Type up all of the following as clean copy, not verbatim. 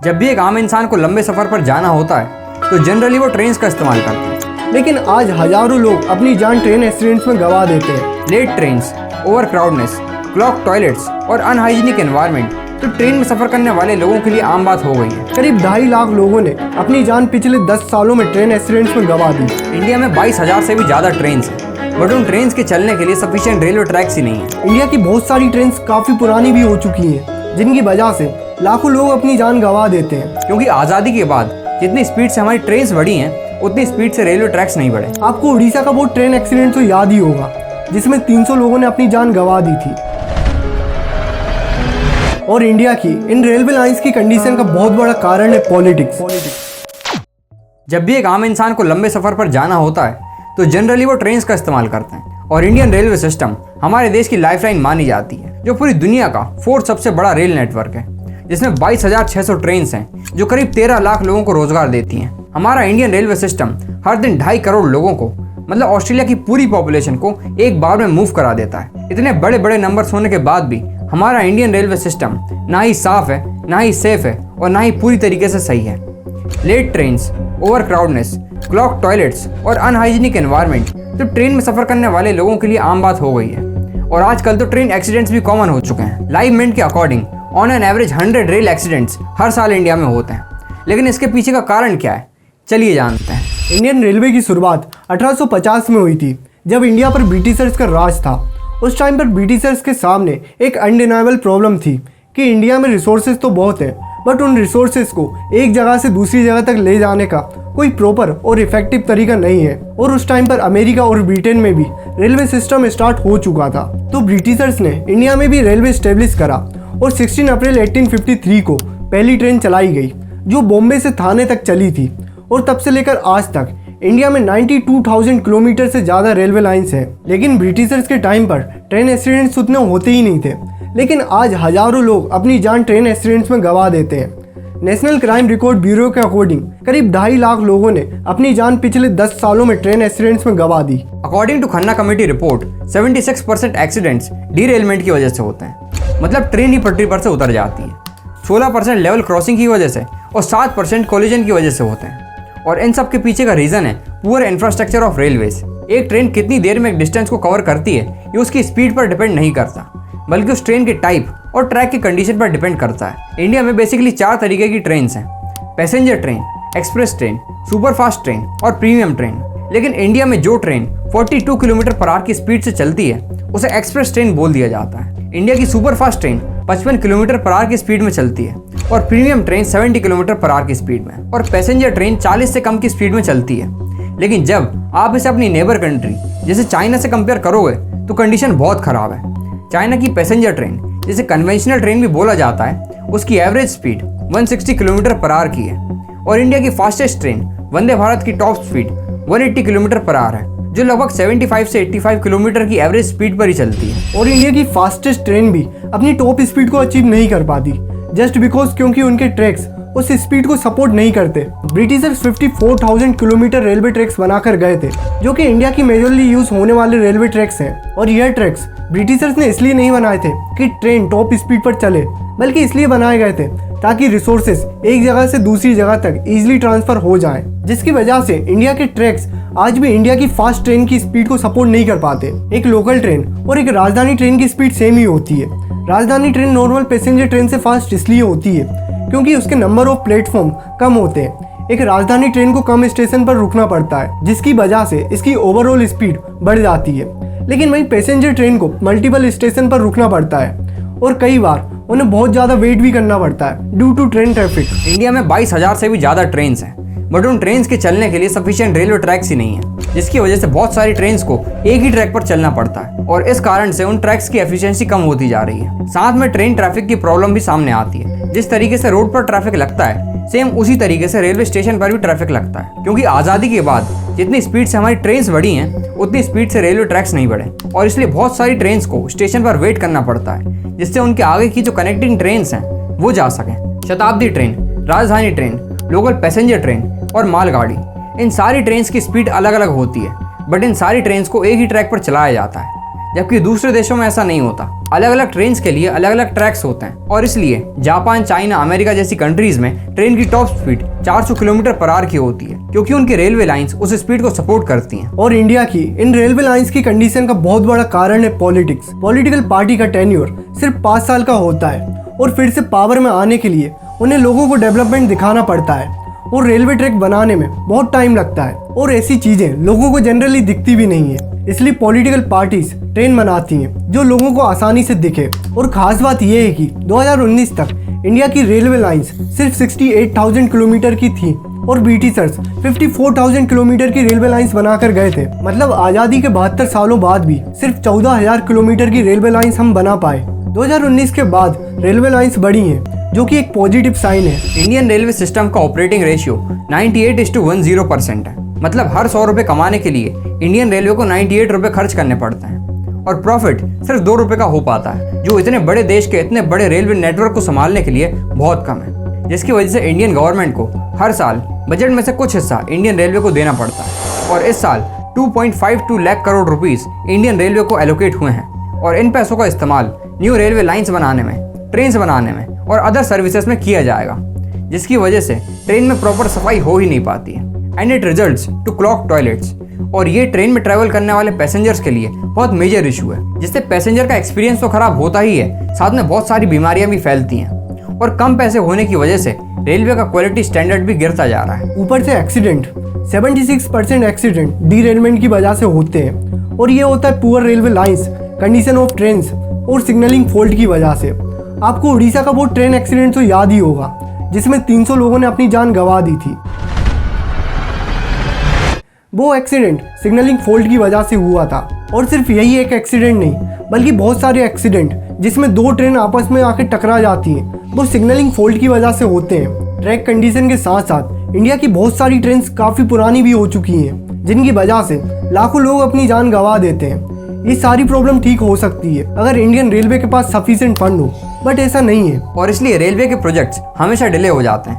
जब भी एक आम इंसान को लंबे सफ़र पर जाना होता है तो जनरली वो ट्रेन का इस्तेमाल करते हैं। लेकिन आज हजारों लोग अपनी जान ट्रेन एक्सीडेंट्स में गंवा देते हैं। Late train, over crowdness, clog toilets और अनहाइजीनिक एनवायरनमेंट तो ट्रेन में सफ़र करने वाले लोगों के लिए आम बात हो गई है। करीब 2.5 लाख लोगों ने अपनी जान पिछले 10 सालों में ट्रेन एक्सीडेंट्स में गंवा दी। इंडिया में 22,000 से भी ज़्यादा ट्रेन हैं, बट उन ट्रेन के चलने के लिए सफिशिएंट रेलवे ट्रैक्स ही नहीं है। इंडिया की बहुत सारी ट्रेन काफ़ी पुरानी भी हो चुकी हैं, जिनकी वजह से लाखों लोग अपनी जान गंवा देते हैं। क्योंकि आज़ादी के बाद जितनी स्पीड से हमारी ट्रेन बढ़ी हैं उतनी स्पीड से रेलवे ट्रैक्स नहीं बढ़े। आपको उड़ीसा का वो ट्रेन एक्सीडेंट तो याद ही होगा जिसमें 300 लोगों ने अपनी जान गंवा दी थी। और इंडिया की इन रेलवे लाइंस की कंडीशन का बहुत बड़ा कारण है पॉलिटिक्स। जब भी एक आम इंसान को लंबे सफ़र पर जाना होता है तो जनरली वो ट्रेन का इस्तेमाल करते हैं। और इंडियन रेलवे सिस्टम हमारे देश की लाइफलाइन मानी जाती है, जो पूरी दुनिया का 4th सबसे बड़ा रेल नेटवर्क है, जिसमें 22,600 ट्रेन हैं जो करीब 13 लाख लोगों को रोजगार देती हैं। हमारा इंडियन रेलवे सिस्टम हर दिन 2.5 करोड़ लोगों को, मतलब ऑस्ट्रेलिया की पूरी पॉपुलेशन को एक बार में मूव करा देता है। इतने बड़े बड़े नंबर्स होने के बाद भी हमारा इंडियन रेलवे सिस्टम ना ही साफ है, ना ही सेफ है और ना ही पूरी तरीके से सही है। Late train, over crowdness, clog toilets और अनहाइजीनिक एनवायरनमेंट तो ट्रेन में सफ़र करने वाले लोगों के लिए आम बात हो गई है। और आजकल तो ट्रेन एक्सीडेंट्स भी कॉमन हो चुके हैं। लाइव मिनट के according on an average 100 rail accidents हर साल इंडिया में होते हैं। लेकिन इसके पीछे का कारण क्या है, चलिए जानते हैं। इंडियन रेलवे की शुरुआत 1850 में हुई थी, जब इंडिया पर ब्रिटिशर्स का राज था। उस टाइम पर ब्रिटिशर्स के सामने एक अनडिनाइबल प्रॉब्लम थी कि इंडिया में रिसोर्सेज तो बहुत है, बट उन रिसोर्सेज को एक जगह से दूसरी जगह तक ले जाने का कोई प्रॉपर और इफेक्टिव तरीका नहीं है। और उस टाइम पर अमेरिका और ब्रिटेन में भी रेलवे सिस्टम स्टार्ट हो चुका था, तो ब्रिटिशर्स ने इंडिया में भी रेलवे स्टेब्लिश करा और 16 अप्रैल 1853 को पहली ट्रेन चलाई गई, जो बॉम्बे से थाने तक चली थी। और तब से लेकर आज तक इंडिया में 92,000 किलोमीटर से ज़्यादा रेलवे लाइन्स हैं। लेकिन ब्रिटिशर्स के टाइम पर ट्रेन एक्सीडेंट्स उतने होते ही नहीं थे, लेकिन आज हजारों लोग अपनी जान ट्रेन एक्सीडेंट्स में गंवा देते हैं। नेशनल क्राइम रिकॉर्ड ब्यूरो के अकॉर्डिंग करीब 2.5 लाख लोगों ने अपनी जान पिछले 10 सालों में ट्रेन एक्सीडेंट्स में गंवा दी। According to Khanna committee report 76% accidents derailment की वजह से होते हैं, मतलब ट्रेन ही पटरी पर से उतर जाती है। 16% लेवल क्रॉसिंग की वजह से और 7% कोलिजन की वजह से होते हैं। और इन सब के पीछे का रीज़न है पुअर इंफ्रास्ट्रक्चर ऑफ रेलवेज। एक ट्रेन कितनी देर में एक डिस्टेंस को कवर करती है ये उसकी स्पीड पर डिपेंड नहीं करता, बल्कि उस ट्रेन के टाइप और ट्रैक की कंडीशन पर डिपेंड करता है। इंडिया में बेसिकली 4 तरीके की ट्रेन हैं: passenger train, express train, superfast train और प्रीमियम ट्रेन। लेकिन इंडिया में जो ट्रेन 42 किलोमीटर पर आवर की स्पीड से चलती है उसे एक्सप्रेस ट्रेन बोल दिया जाता है। इंडिया की superfast train 55 kilometre per hour की स्पीड में चलती है और premium train 70 kilometre per hour की स्पीड में, और पैसेंजर ट्रेन 40 से कम की स्पीड में चलती है। लेकिन जब आप इसे अपनी नेबर कंट्री जैसे चाइना से कंपेयर करोगे तो कंडीशन बहुत ख़राब है। चाइना की पैसेंजर ट्रेन, जिसे कन्वेंशनल ट्रेन भी बोला जाता है, उसकी average speed 160 kilometre per hour की है। और इंडिया की फास्टेस्ट ट्रेन वंदे भारत की top speed 180 kilometre per hour है, जो लगभग 75 से 85 किलोमीटर की एवरेज स्पीड पर ही चलती है। और इंडिया की फास्टेस्ट ट्रेन भी अपनी टॉप स्पीड को अचीव नहीं कर पाती, जस्ट बिकॉज क्योंकि उनके ट्रैक्स उस स्पीड को सपोर्ट नहीं करते। ब्रिटिशर्स 54,000 किलोमीटर रेलवे ट्रैक्स बनाकर गए थे, जो कि इंडिया की मेजरली यूज होने वाले रेलवे ट्रैक्स हैं। और यह ट्रैक्स ब्रिटिशर्स ने इसलिए नहीं बनाए थे कि ट्रेन टॉप स्पीड पर चले, बल्कि इसलिए बनाए गए थे ताकि रिसोर्सेज एक जगह से दूसरी जगह तक इजीली ट्रांसफर हो जाएं, जिसकी वजह से इंडिया के ट्रैक्स आज भी इंडिया की फास्ट ट्रेन की स्पीड को सपोर्ट नहीं कर पाते। एक लोकल ट्रेन और एक राजधानी ट्रेन की स्पीड सेम ही होती है। राजधानी ट्रेन नॉर्मल पैसेंजर ट्रेन से फास्ट इसलिए होती है क्योंकि उसके नंबर ऑफ प्लेटफॉर्म कम होते हैं। एक राजधानी ट्रेन को कम स्टेशन पर रुकना पड़ता है, जिसकी वजह से इसकी ओवरऑल स्पीड बढ़ जाती है। लेकिन वहीं पैसेंजर ट्रेन को मल्टीपल स्टेशन पर रुकना पड़ता है और कई बार उन्हें बहुत ज़्यादा वेट भी करना पड़ता है due to train traffic. India में 22,000 से भी ज़्यादा ट्रेन हैं, बट उन ट्रेन के चलने के लिए सफिशिएंट रेलवे ट्रैक्स ही नहीं है, जिसकी वजह से बहुत सारी ट्रेन को एक ही ट्रैक पर चलना पड़ता है। और इस कारण से उन ट्रैक्स की एफिशिएंसी कम होती जा रही है। साथ में ट्रेन ट्रैफिक की प्रॉब्लम भी सामने आती है। जिस तरीके से रोड पर ट्रैफिक लगता है सेम उसी तरीके से रेलवे स्टेशन पर भी ट्रैफिक लगता है, क्योंकि आज़ादी के बाद जितनी स्पीड से हमारी ट्रेन बढ़ी हैं उतनी स्पीड से रेलवे ट्रैक्स नहीं बढ़े, और इसलिए बहुत सारी ट्रेन को स्टेशन पर वेट करना पड़ता है, जिससे उनके आगे की जो कनेक्टिंग ट्रेन हैं वो जा सकें। शताब्दी ट्रेन, राजधानी ट्रेन, लोकल पैसेंजर ट्रेन और मालगाड़ी, इन सारी ट्रेन की स्पीड अलग अलग होती है, बट इन सारी ट्रेन को एक ही ट्रैक पर चलाया जाता है, जबकि दूसरे देशों में ऐसा नहीं होता। अलग अलग ट्रेन के लिए अलग अलग ट्रैक्स होते हैं और इसलिए जापान, चाइना, अमेरिका जैसी कंट्रीज में ट्रेन की top speed 400 kilometre per hour की होती है क्योंकि उनकी रेलवे लाइंस उस स्पीड को सपोर्ट करती हैं। और इंडिया की इन रेलवे लाइंस की कंडीशन का बहुत बड़ा कारण है पॉलिटिक्स। पॉलिटिकल पार्टी का टेन्योर सिर्फ 5 साल का होता है और फिर से पावर में आने के लिए उन्हें लोगों को डेवलपमेंट दिखाना पड़ता है और रेलवे ट्रैक बनाने में बहुत टाइम लगता है और ऐसी चीजें लोगों को जनरली दिखती भी नहीं है। इसलिए पॉलिटिकल पार्टीज ट्रेन बनाती हैं जो लोगों को आसानी से दिखे। और खास बात यह है कि 2019 तक इंडिया की रेलवे लाइंस सिर्फ 68,000 किलोमीटर की थी और ब्रिटिशर्स 54,000 किलोमीटर की रेलवे लाइंस बनाकर गए थे। मतलब आज़ादी के 72 सालों बाद भी सिर्फ 14,000 किलोमीटर की रेलवे लाइंस हम बना पाए। 2019 के बाद रेलवे लाइंस बढ़ी हैं जो कि एक पॉजिटिव साइन है। इंडियन रेलवे सिस्टम का ऑपरेटिंग रेशियो 98:10% है। मतलब हर 100 रुपये कमाने के लिए इंडियन रेलवे को 98 रुपये खर्च करने पड़ते हैं और प्रॉफिट सिर्फ 2 रुपये का हो पाता है, जो इतने बड़े देश के इतने बड़े रेलवे नेटवर्क को संभालने के लिए बहुत कम है, जिसकी वजह से इंडियन गवर्नमेंट को हर साल बजट में से कुछ हिस्सा इंडियन रेलवे को देना पड़ता है। और इस साल 2.52 lakh crore rupees Indian railway को एलोकेट हुए हैं और इन पैसों का इस्तेमाल न्यू रेलवे लाइन्स बनाने में, ट्रेन बनाने में और अदर सर्विसेज में किया जाएगा, जिसकी वजह से ट्रेन में प्रॉपर सफाई हो ही नहीं पाती है and it results to clog toilets. और ये ट्रेन में ट्रैवल करने वाले पैसेंजर्स के लिए बहुत मेजर इशू है, जिससे पैसेंजर का एक्सपीरियंस तो खराब होता ही है, साथ में बहुत सारी बीमारियां भी फैलती हैं और कम पैसे होने की वजह से रेलवे का क्वालिटी स्टैंडर्ड भी गिरता जा रहा है। ऊपर से एक्सीडेंट 76% एक्सीडेंट डीरेलमेंट की वजह से होते हैं और ये होता है poor railway lines, condition of trains और सिग्नलिंग फॉल्ट की वजह से। आपको उड़ीसा का वो ट्रेन एक्सीडेंट तो याद ही होगा जिसमें 300 लोगों ने अपनी जान गंवा दी थी। वो एक्सीडेंट सिग्नलिंग फॉल्ट की वजह से हुआ था। और सिर्फ यही एक एक्सीडेंट नहीं बल्कि बहुत सारे एक्सीडेंट जिसमें 2 ट्रेन आपस में आके टकरा जाती हैं वो सिग्नलिंग फॉल्ट की वजह से होते हैं। ट्रैक कंडीशन के साथ साथ इंडिया की बहुत सारी ट्रेन काफ़ी पुरानी भी हो चुकी हैं जिनकी वजह से लाखों लोग अपनी जान गंवा देते हैं। ये सारी प्रॉब्लम ठीक हो सकती है अगर इंडियन रेलवे के पास सफिशिएंट फंड हो, बट ऐसा नहीं है और इसलिए रेलवे के प्रोजेक्ट्स हमेशा डिले हो जाते हैं।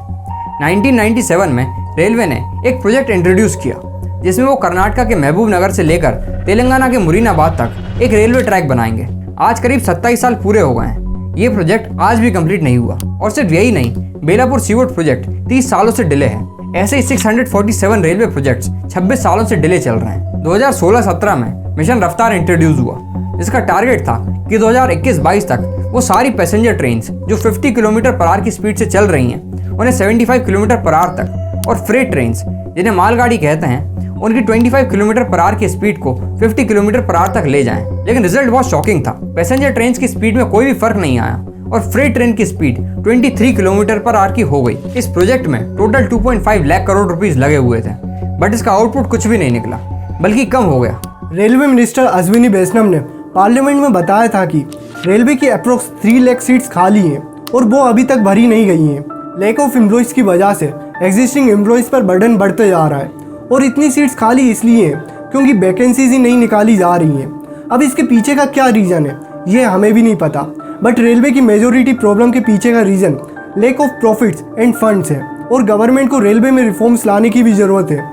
1997 में रेलवे ने एक प्रोजेक्ट इंट्रोड्यूस किया जिसमें वो कर्नाटका के महबूब नगर से लेकर तेलंगाना के मुरीनाबाद तक एक रेलवे ट्रैक बनाएंगे। आज करीब 27 साल पूरे हो गए हैं। ये प्रोजेक्ट आज भी कंप्लीट नहीं हुआ और सिर्फ यही नहीं, बेलापुर सीवोट प्रोजेक्ट 30 सालों से डिले है। ऐसे ही 647 रेलवे प्रोजेक्ट्स 26 सालों से डिले चल रहे हैं। 2016-17 में मिशन रफ्तार इंट्रोड्यूस हुआ जिसका टारगेट था कि 2021-22 तक वो सारी पैसेंजर ट्रेन जो 50 किलोमीटर पर आवर की स्पीड से चल रही हैं उन्हें 75 किलोमीटर पर आवर तक, और फ्रेट ट्रेन जिन्हें मालगाड़ी कहते हैं उनकी 25 किलोमीटर पर आवर की स्पीड को 50 किलोमीटर पर आवर तक ले जाएं। लेकिन रिजल्ट बहुत शॉकिंग था। पैसेंजर ट्रेन की स्पीड में कोई भी फर्क नहीं आया और फ्रेट ट्रेन की स्पीड 23 किलोमीटर पर आवर की हो गई। इस प्रोजेक्ट में टोटल 2.5 लाख करोड़ रुपीस लगे हुए थे, बट इसका आउटपुट कुछ भी नहीं निकला, बल्कि कम हो गया। रेलवे मिनिस्टर अश्विनी वैष्णव ने पार्लियामेंट में बताया था कि रेलवे की अप्रोक्स 3 लाख सीट्स खाली हैं और वो अभी तक भरी नहीं गई हैं। लैक ऑफ एम्प्लॉयज़ की वजह से एग्जिस्टिंग एम्प्लॉयज़ पर बर्डन बढ़ते जा रहा है और इतनी सीट्स खाली इसलिए हैं क्योंकि वैकेंसीज ही नहीं निकाली जा रही हैं। अब इसके पीछे का क्या रीज़न है ये हमें भी नहीं पता, बट रेलवे की मेजोरिटी प्रॉब्लम के पीछे का reason lack of profits and funds है और गवर्नमेंट को रेलवे में रिफॉर्म्स लाने की भी ज़रूरत है।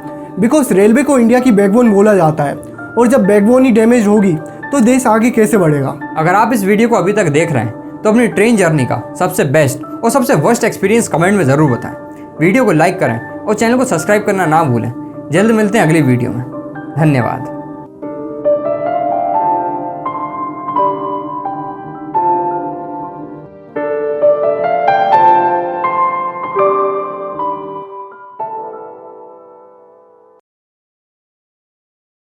बिकॉज रेलवे को इंडिया की बैकबोन बोला जाता है और जब बैकबोन ही डैमेज होगी तो देश आगे कैसे बढ़ेगा। अगर आप इस वीडियो को अभी तक देख रहे हैं तो अपनी ट्रेन जर्नी का सबसे बेस्ट और सबसे वर्स्ट एक्सपीरियंस कमेंट में ज़रूर बताएं। वीडियो को लाइक करें और चैनल को सब्सक्राइब करना ना भूलें। जल्द मिलते हैं अगली वीडियो में। धन्यवाद।